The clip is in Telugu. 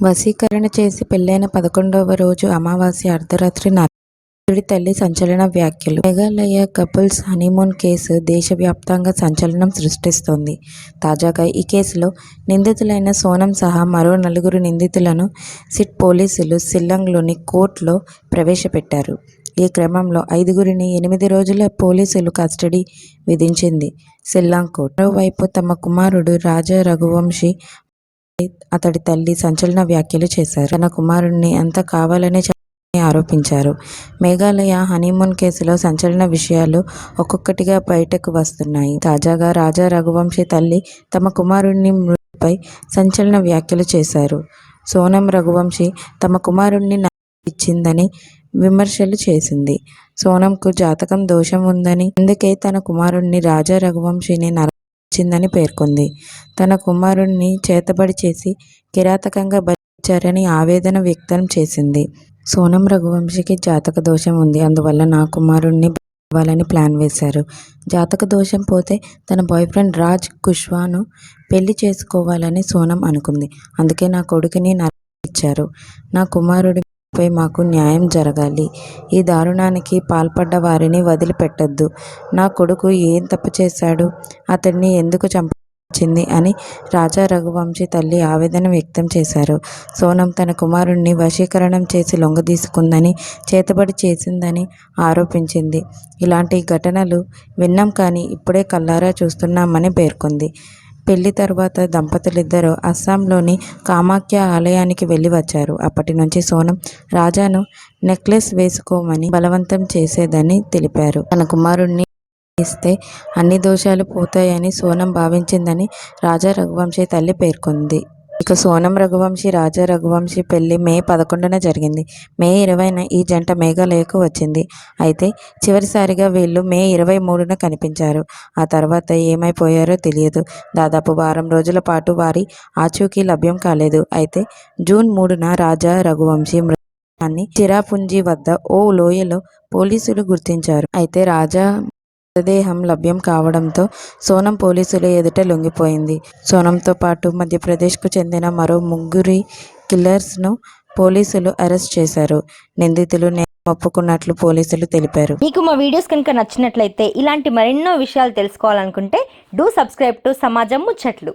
వశీకరణ చేసి పెళ్లైన 11వ రోజు అమావాస్య అర్ధరాత్రి నటుడి తల్లి సంచలన వ్యాఖ్యలు. మేఘాలయ కపుల్స్ హనీమూన్ కేసు దేశవ్యాప్తంగా సంచలనం సృష్టిస్తోంది. తాజాగా ఈ కేసులో నిందితులైన సోనం సహా మరో 4 నిందితులను సిట్ పోలీసులు షిల్లాంగ్లోని కోర్టులో ప్రవేశపెట్టారు. ఈ క్రమంలో 5గురిని 8 రోజుల పోలీసులు కస్టడీ విధించింది షిల్లాంగ్ కోర్టు. మరోవైపు తమ కుమారుడు రాజా రఘువంశీ, అతడి తల్లి సంచలన వ్యాఖ్యలు చేశారు. తన కుమారుడిని అంతా కావాలనే ఆరోపించారు. మేఘాలయ హనీమూన్ కేసులో సంచలన విషయాలు ఒక్కొక్కటిగా బయటకు వస్తున్నాయి. తాజాగా రాజా రఘువంశీ తల్లి తమ కుమారుడిని మృతిపై సంచలన వ్యాఖ్యలు చేశారు. సోనం రఘువంశీ తమ కుమారుడిని ఇచ్చిందని విమర్శలు చేసింది. సోనంకు జాతకం దోషం ఉందని, అందుకే తన కుమారుడిని రాజా రఘువంశీని నరకించిందని పేర్కొంది. తన కుమారుడిని చేతబడి చేసి కిరాతకంగా బలిచ్చారని ఆవేదన వ్యక్తం చేసింది. సోనం రఘువంశీకి జాతక దోషం ఉంది. అందువల్ల నా కుమారుడిని ఇవ్వాలని ప్లాన్ వేశారు. జాతక దోషం పోతే తన బాయ్ఫ్రెండ్ రాజ్ కుష్వాను పెళ్లి చేసుకోవాలని సోనం అనుకుంది. అందుకే నా కొడుకుని నరకించారు. నా కుమారుడిపై మాకు న్యాయం జరగాలి. ఈ దారుణానికి పాల్పడ్డ వారిని వదిలిపెట్టొద్దు. నా కొడుకు ఏం తప్పు చేశాడు? అతడిని ఎందుకు చంపించింది అని రాజా రఘువంశీ తల్లి ఆవేదన వ్యక్తం చేశారు. సోనం తన కుమారుడిని వశీకరణం చేసి లొంగదీసుకుందని, చేతబడి చేసిందని ఆరోపించింది. ఇలాంటి ఘటనలు విన్నాం కానీ ఇప్పుడే కళ్ళారా చూస్తున్నామని పేర్కొంది. పెళ్లి తర్వాత దంపతులిద్దరూ అస్సాంలోని కామాఖ్య ఆలయానికి వెళ్లి వచ్చారు. అప్పటి నుంచి సోనం రాజాను నెక్లెస్ వేసుకోమని బలవంతం చేసేదని తెలిపారు. తన కుమారుడిని ఇస్తే అన్ని దోషాలు పోతాయని సోనం భావించిందని రాజా రఘువంశీ తల్లి పేర్కొంది. ఇక సోనం రఘువంశీ, రాజా రఘువంశీ పెళ్లి మే 11న జరిగింది. మే 20న ఈ జంట మేఘాలయకు వచ్చింది. అయితే చివరిసారిగా వీళ్లు మే 23న కనిపించారు. ఆ తర్వాత ఏమైపోయారో తెలియదు. దాదాపు వారం రోజుల పాటు వారి ఆచూకీ లభ్యం కాలేదు. అయితే జూన్ 3న రాజా రఘువంశీ మృతదేహాన్ని చిరాపుంజి వద్ద ఓ లోయలో పోలీసులు గుర్తించారు. అయితే రాజా మృతదేహం లభ్యం కావడంతో సోనం పోలీసుల ఎదుట లొంగిపోయింది. సోనంతో పాటు మధ్యప్రదేశ్కు చెందిన మరో 3 కిల్లర్స్ను పోలీసులు అరెస్ట్ చేశారు. నిందితులు నేరం ఒప్పుకున్నట్లు పోలీసులు తెలిపారు. మీకు మా వీడియోస్ కనుక నచ్చినట్లయితే ఇలాంటి మరెన్నో విషయాలు తెలుసుకోవాలనుకుంటే డూ సబ్స్క్రైబ్ టు సమాజం ముచ్చట్లు.